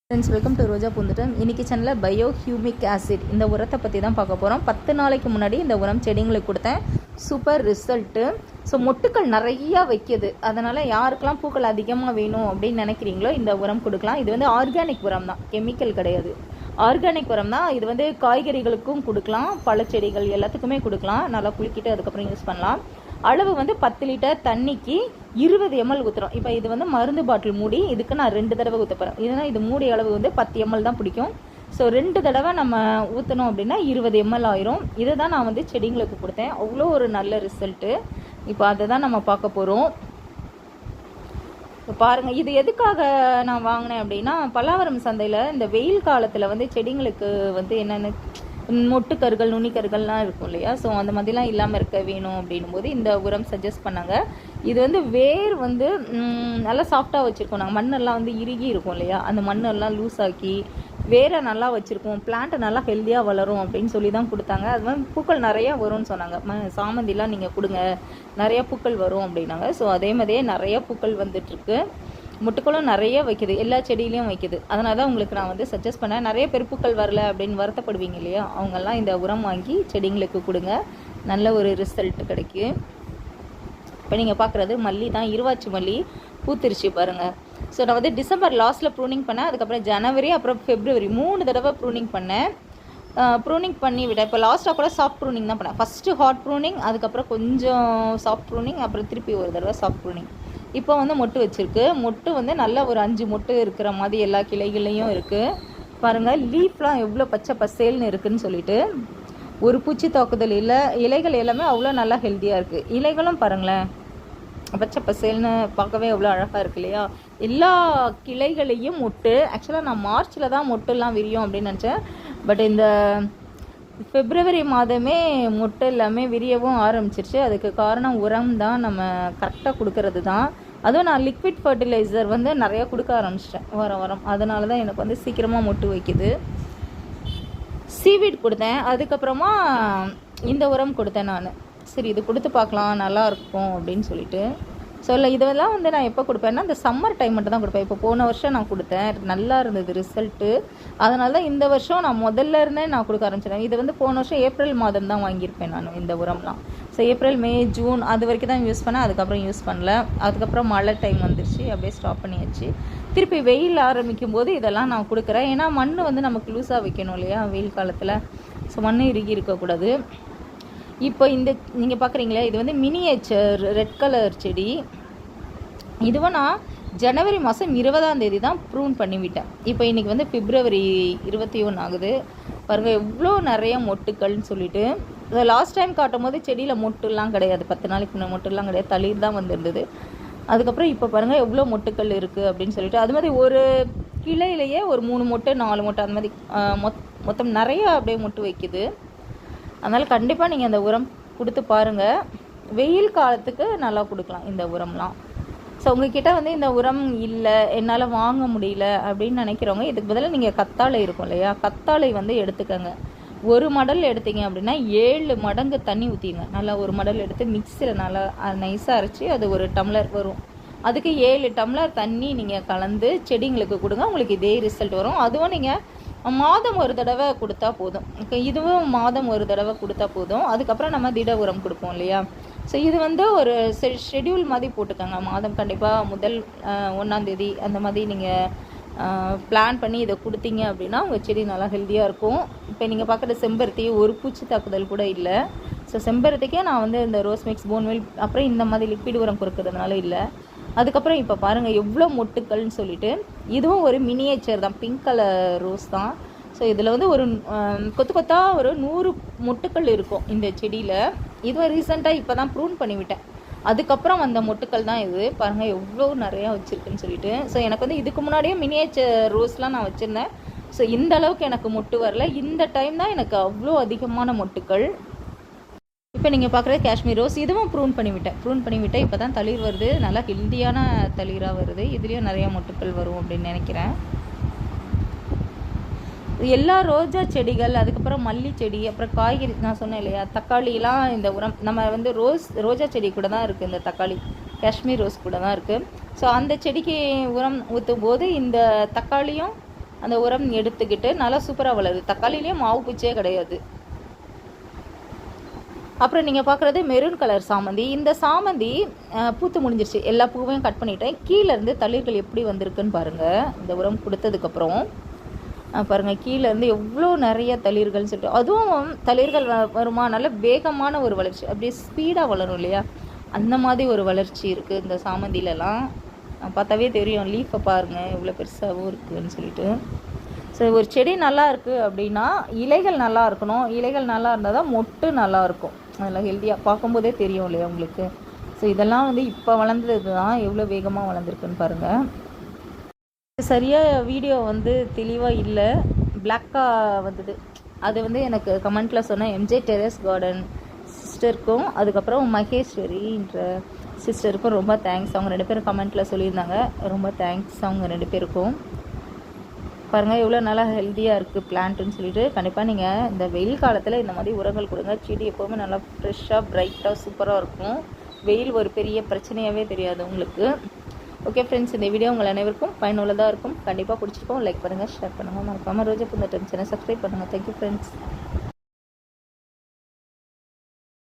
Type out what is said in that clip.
Friends, welcome to ரோஜா பூந்துட்டம். இன்றைக்கி சேனலில் bio humic acid இந்த உரத்தை பற்றி தான் பார்க்க போகிறோம். 10 நாளைக்கு முன்னாடி இந்த உரம் செடிங்களுக்கு கொடுத்தேன். Super result. ஸோ மொட்டுக்கள் நிறையா வைக்கிது. அதனால் யாருக்கெல்லாம் பூக்கள் அதிகமாக வேணும் அப்படின்னு நினைக்கிறீங்களோ இந்த உரம் கொடுக்கலாம். இது வந்து ஆர்கானிக் உரம் தான், கெமிக்கல் கிடையாது. ஆர்கானிக் உரம் தான். இது வந்து காய்கறிகளுக்கும் கொடுக்கலாம், பழச்செடிகள் எல்லாத்துக்குமே கொடுக்கலாம். நல்லா குலுக்கிட்டு அதுக்கப்புறம் யூஸ் பண்ணலாம். அளவு வந்து 10 லிட்டர் தண்ணிக்கு 20 ml ஊற்றுறோம். இப்போ இது வந்து மருந்து பாட்டில் மூடி, இதுக்கு நான் 2 தடவை ஊற்ற போகிறேன். இதுனா இது மூடி அளவு வந்து 10 ml தான் பிடிக்கும். ஸோ 2 தடவை நம்ம ஊற்றணும் அப்படின்னா 20 ml ஆயிரும். இதை தான் நான் வந்து செடிங்களுக்கு கொடுத்தேன். அவ்வளோ ஒரு நல்ல ரிசல்ட்டு. இப்போ அதை தான் நம்ம பார்க்க போகிறோம். இப்போ பாருங்கள், இது எதுக்காக நான் வாங்கினேன் அப்படின்னா, பல்லாவரம் சந்தையில் இந்த வெயில் காலத்தில் வந்து செடிங்களுக்கு வந்து என்னென்ன மொட்டுக்கருகள் நுனிக்கருகள்லாம் இருக்கும் இல்லையா, ஸோ அந்த மாதிரிலாம் இல்லாமல் இருக்க வேணும் அப்படின்னும் போது இந்த உரம் சஜஸ்ட் பண்ணாங்க. இது வந்து வேர் வந்து நல்லா சாஃப்டாக வச்சுருக்கோம். நாங்கள் மண்ணெல்லாம் வந்து இறுகி இருக்கும் இல்லையா, அந்த மண்ணெல்லாம் லூஸ் ஆக்கி வேரை நல்லா வச்சுருக்கோம், பிளான்ட்டு நல்லா ஹெல்த்தியாக வளரும் அப்படின்னு சொல்லி தான் கொடுத்தாங்க. அது மாதிரி பூக்கள் நிறையா வரும்னு சொன்னாங்க. சாமந்திலாம் நீங்கள் கொடுங்க, நிறையா பூக்கள் வரும் அப்படின்னாங்க. ஸோ அதே மாதிரியே நிறைய பூக்கள் வந்துட்டுருக்கு. முட்டுக்களும் நிறைய வைக்குது, எல்லா செடியிலையும் வைக்குது. அதனால தான் உங்களுக்கு நான் வந்து சஜஸ்ட் பண்ணேன். நிறைய பெருப்புக்கள் வரல அப்படின்னு வருத்தப்படுவீங்க இல்லையா, அவங்கெல்லாம் இந்த உரம் வாங்கி செடிங்களுக்கு கொடுங்க, நல்ல ஒரு ரிசல்ட் கிடைக்கும். இப்போ நீங்கள் பார்க்குறது மல்லி தான், இருவாச்சி மல்லி பூத்திருச்சு பாருங்கள். ஸோ நான் வந்து டிசம்பர் லாஸ்ட்டில் ப்ரூனிங் பண்ணேன். அதுக்கப்புறம் ஜனவரி அப்புறம் ஃபெப்ரவரி 3 தடவை ப்ரூனிங் பண்ணேன். ப்ரூனிங் பண்ணி விட்டேன். இப்போ லாஸ்ட்டாக கூட சாஃப்ட் ப்ரூனிங் தான் பண்ணேன். ஃபஸ்ட்டு ஹாட் ப்ரூனிங், அதுக்கப்புறம் கொஞ்சம் சாஃப்ட் ப்ரூனிங், அப்புறம் திருப்பி ஒரு தடவை சாஃப்ட் ப்ரூனிங். இப்போ வந்து மொட்டு வச்சுருக்கு. மொட்டு வந்து நல்ல ஒரு 5 மொட்டு இருக்கிற மாதிரி எல்லா கிளைகளையும் இருக்குது பாருங்கள். லீஃப்லாம் எவ்வளோ பச்சை பசேல்னு இருக்குதுன்னு சொல்லிட்டு, ஒரு பூச்சி தாக்குதல் இல்லை. இலைகள் எல்லாமே அவ்வளோ நல்லா ஹெல்த்தியாக இருக்குது. இலைகளும் பாருங்களேன், பச்சை பசேல்னு பார்க்கவே எவ்வளோ அழகாக இருக்கு இல்லையா. எல்லா கிளைகளையும் மொட்டு. ஆக்சுவலாக நான் மார்ச்சில் தான் மொட்டுலாம் விரியும் அப்படின்னு நினச்சேன். பட் இந்த பிப்ரவரி மாதமே மொட்டு எல்லாமே விரியவும் ஆரம்பிச்சிருச்சு. அதுக்கு காரணம் உரம் தான், நம்ம கரெக்டாக கொடுக்கறது தான். அதுவும் நான் லிக்விட் ஃபர்டிலைசர் வந்து நிறையா கொடுக்க ஆரம்பிச்சிட்டேன் வாரம். அதனால தான் எனக்கு வந்து சீக்கிரமாக மொட்டு வைக்குது. சீவீட் கொடுத்தேன், அதுக்கப்புறமா இந்த உரம் கொடுத்தேன் நான். சரி, இது கொடுத்து பார்க்கலாம் நல்லா இருக்கும் அப்படின்னு சொல்லிட்டு. ஸோ இல்லை, இதெல்லாம் வந்து நான் எப்போ கொடுப்பேன்னா இந்த சம்மர் டைம் மட்டும் தான் கொடுப்பேன். இப்போ போன வருஷம் நான் கொடுத்தேன், நல்லா இருந்தது ரிசல்ட்டு. அதனால தான் இந்த வருஷம் நான் முதல்ல இருந்தே நான் கொடுக்க ஆரம்பிச்சிட்டேன். இது வந்து போன வருஷம் ஏப்ரல் மாதம் தான் வாங்கியிருப்பேன் நான் இந்த உரம்லாம். ஸோ ஏப்ரல் மே ஜூன் அது வரைக்கும் தான் யூஸ் பண்ணேன். அதுக்கப்புறம் யூஸ் பண்ணல. அதுக்கப்புறம் மழை டைம் வந்துருச்சு, அப்படியே ஸ்டாப் பண்ணியாச்சு. திருப்பி வெயில் ஆரம்பிக்கும் போது இதெல்லாம் நான் கொடுக்குறேன். ஏன்னா மண் வந்து நமக்கு லூஸாக வைக்கணும் இல்லையா வெயில் காலத்தில். ஸோ மண் இறுகி இருக்கக்கூடாது. இப்போ இந்த நீங்கள் பார்க்குறீங்களா, இது வந்து மினியேச்சர் ரெட் கலர் செடி. இதுவும் நான் ஜனவரி மாதம் 20ஆம் தேதி தான் ப்ரூன் பண்ணிவிட்டேன். இப்போ இன்றைக்கி வந்து பிப்ரவரி 21 ஆகுது பாருங்கள். எவ்வளோ நிறைய மொட்டுக்கள்னு சொல்லிட்டு. லாஸ்ட் டைம் காட்டும் போது செடியில் மொட்டுலாம் கிடையாது, 10 நாளைக்கு முன்னே மொட்டுலாம் கிடையாது, தளிர் தான் வந்துருந்தது. அதுக்கப்புறம் இப்போ பாருங்கள் எவ்வளோ மொட்டுக்கள் இருக்குது அப்படின்னு சொல்லிட்டு. அது மாதிரி ஒரு கிளையிலேயே ஒரு 3 மொட்டு 4 மொட்டு அந்த மாதிரி மொத்தம் நிறையா அப்படியே மொட்டு வைக்குது. அதனால் கண்டிப்பாக நீங்கள் அந்த உரம் கொடுத்து பாருங்கள். வெயில் காலத்துக்கு நல்லா கொடுக்கலாம் இந்த உரம்லாம். ஸோ உங்ககிட்ட வந்து இந்த உரம் இல்லை, என்னால் வாங்க முடியல அப்படின்னு நினைக்கிறவங்க, இதுக்கு பதிலாக நீங்கள் கத்தாழை இருக்கும் இல்லையா, கத்தாழை வந்து எடுத்துக்கோங்க. 1 மடல் எடுத்தீங்க அப்படின்னா 7 மடங்கு தண்ணி ஊற்றிங்க. நல்லா 1 மடல் எடுத்து மிக்சியில் நல்லா நைஸாக அரைச்சி அது 1 டம்ளர் வரும். அதுக்கு 7 டம்ளர் தண்ணி நீங்கள் கலந்து செடிங்களுக்கு கொடுங்க. உங்களுக்கு இதே ரிசல்ட் வரும். அதுவும் நீங்கள் மாதம் 1 தடவை கொடுத்தா போதும். இதுவும் மாதம் 1 தடவை கொடுத்தா போதும். அதுக்கப்புறம் நம்ம திட உரம் கொடுப்போம் இல்லையா. ஸோ இது வந்து ஒரு ஷெட்யூல் மாதிரி போட்டுக்கோங்க. மாதம் கண்டிப்பாக முதல் 1ஆம் தேதி அந்த மாதிரி நீங்கள் பிளான் பண்ணி இதை கொடுத்தீங்க அப்படின்னா உங்கள் செடி நல்லா ஹெல்த்தியாக இருக்கும். இப்போ நீங்கள் பார்க்குற செம்பருத்தி ஒரு பூச்சி தாக்குதல் கூட இல்லை. ஸோ செம்பருத்திக்கே நான் வந்து இந்த ரோஸ் மிக்ஸ் போன்வெல் அப்புறம் இந்த மாதிரி லிக்விட் உரம் கொடுக்கறதுனால இல்லை. அதுக்கப்புறம் இப்போ பாருங்கள் எவ்வளோ மொட்டுக்கள்னு சொல்லிட்டு. இதுவும் ஒரு மினியேச்சர் தான், பிங்க் கலர் ரோஸ் தான். ஸோ இதில் வந்து ஒரு கொத்தாக ஒரு 100 மொட்டுக்கள் இருக்கும் இந்த செடியில். இதுவும் ரீசெண்டாக இப்போ தான் ப்ரூன் பண்ணிவிட்டேன். அதுக்கப்புறம் வந்த மொட்டுக்கள் தான் இது. பாருங்கள் எவ்வளோ நிறையா வச்சுருக்குன்னு சொல்லிட்டு. ஸோ எனக்கு வந்து இதுக்கு முன்னாடியே மினியேச்சர் ரோஸ்லாம் நான் வச்சுருந்தேன். ஸோ இந்த அளவுக்கு எனக்கு மொட்டு வரல. இந்த டைம் தான் எனக்கு அவ்வளோ அதிகமான மொட்டுக்கள். இப்போ நீங்கள் பார்க்குறது காஷ்மீர் ரோஸ். இதுவும் ப்ரூன் பண்ணிவிட்டேன். இப்போ தான் தளிர் வருது, நல்லா ஹெல்த்தியான தளிராக வருது. இதுலேயும் நிறையா மொட்டுக்கள் வரும் அப்படின்னு நினைக்கிறேன். எல்லா ரோஜா செடிகள், அதுக்கப்புறம் மல்லி செடி, அப்புறம் காய்கறி நான் சொன்னேன் இல்லையா, தக்காளிலாம் இந்த உரம் நம்ம வந்து ரோஜா செடி கூட தான் இருக்குது. இந்த தக்காளி காஷ்மீர் ரோஸ் கூட தான் இருக்குது. ஸோ அந்த செடிக்கு உரம் ஊற்றும் போது இந்த தக்காளியும் அந்த உரம் எடுத்துக்கிட்டு நல்லா சூப்பராக வளருது. தக்காளிலேயே மாவு பூச்சியே கிடையாது. அப்புறம் நீங்கள் பார்க்குறது மெரூன் கலர் சாமந்தி. இந்த சாமந்தி பூத்து முடிஞ்சிருச்சு. எல்லா பூவையும் கட் பண்ணிட்டேன். கீழேருந்து தளிர்கள் எப்படி வந்திருக்குன்னு பாருங்கள். இந்த உரம் கொடுத்ததுக்கப்புறம் பாருங்கள், கீழேருந்து எவ்வளோ நிறைய தளிர்கள்னு சொல்லிட்டு, அதுவும் தளிர்கள் வருமா நல்ல வேகமான ஒரு வளர்ச்சி, அப்படியே ஸ்பீடாக வளரும் இல்லையா, அந்த மாதிரி ஒரு வளர்ச்சி இருக்குது இந்த சாமந்திலலாம். பார்த்தாவே தெரியும், லீஃபை பாருங்கள் எவ்வளோ பெருசாகவும் இருக்குதுன்னு சொல்லிட்டு. ஸோ ஒரு செடி நல்லா இருக்குது அப்படின்னா இலைகள் நல்லா இருக்கணும். இலைகள் நல்லா இருந்தால் தான் மொட்டு நல்லாயிருக்கும். அதெல்லாம் ஹெல்த்தியாக பார்க்கும்போதே தெரியும் இல்லையா உங்களுக்கு. ஸோ இதெல்லாம் வந்து இப்போ வளர்ந்தது தான், எவ்வளோ வேகமாக வளர்ந்துருக்குன்னு பாருங்கள். சரியாக வீடியோ வந்து தெளிவாக இல்லை, பிளாக்காக வந்தது. அது வந்து எனக்கு கமெண்ட்டில் சொன்ன எம்ஜே டெரஸ் கார்டன் சிஸ்டருக்கும் அதுக்கப்புறம் மகேஸ்வரின்ற சிஸ்டருக்கும் ரொம்ப தேங்க்ஸ். அவங்க 2 பேரும் கமெண்ட்டில் சொல்லியிருந்தாங்க. ரொம்ப தேங்க்ஸ் அவங்க 2 பேருக்கும். பாருங்கள் எவ்வளோ நல்லா ஹெல்த்தியாக இருக்குது பிளான்ட்டுன்னு சொல்லிட்டு. கண்டிப்பாக நீங்கள் இந்த வெயில் காலத்தில் இந்த மாதிரி உரங்கள் கொடுங்க. செடி எப்போவுமே நல்லா ஃப்ரெஷ்ஷாக ப்ரைட்டாக சூப்பராக இருக்கும். வெயில் ஒரு பெரிய பிரச்சனையாகவே தெரியாது உங்களுக்கு. ஓகே ஃப்ரெண்ட்ஸ், இந்த வீடியோ உங்கள் அனைவருக்கும் பயனுள்ளதாக இருக்கும். கண்டிப்பாக பிடிச்சிருக்கோம். லைக் பண்ணுங்கள், ஷேர் பண்ணுங்கள், மறக்காமல் ரோஜா பூந்தோட்டம் சேனல் சப்ஸ்கிரைப் பண்ணுங்கள். Thank you friends.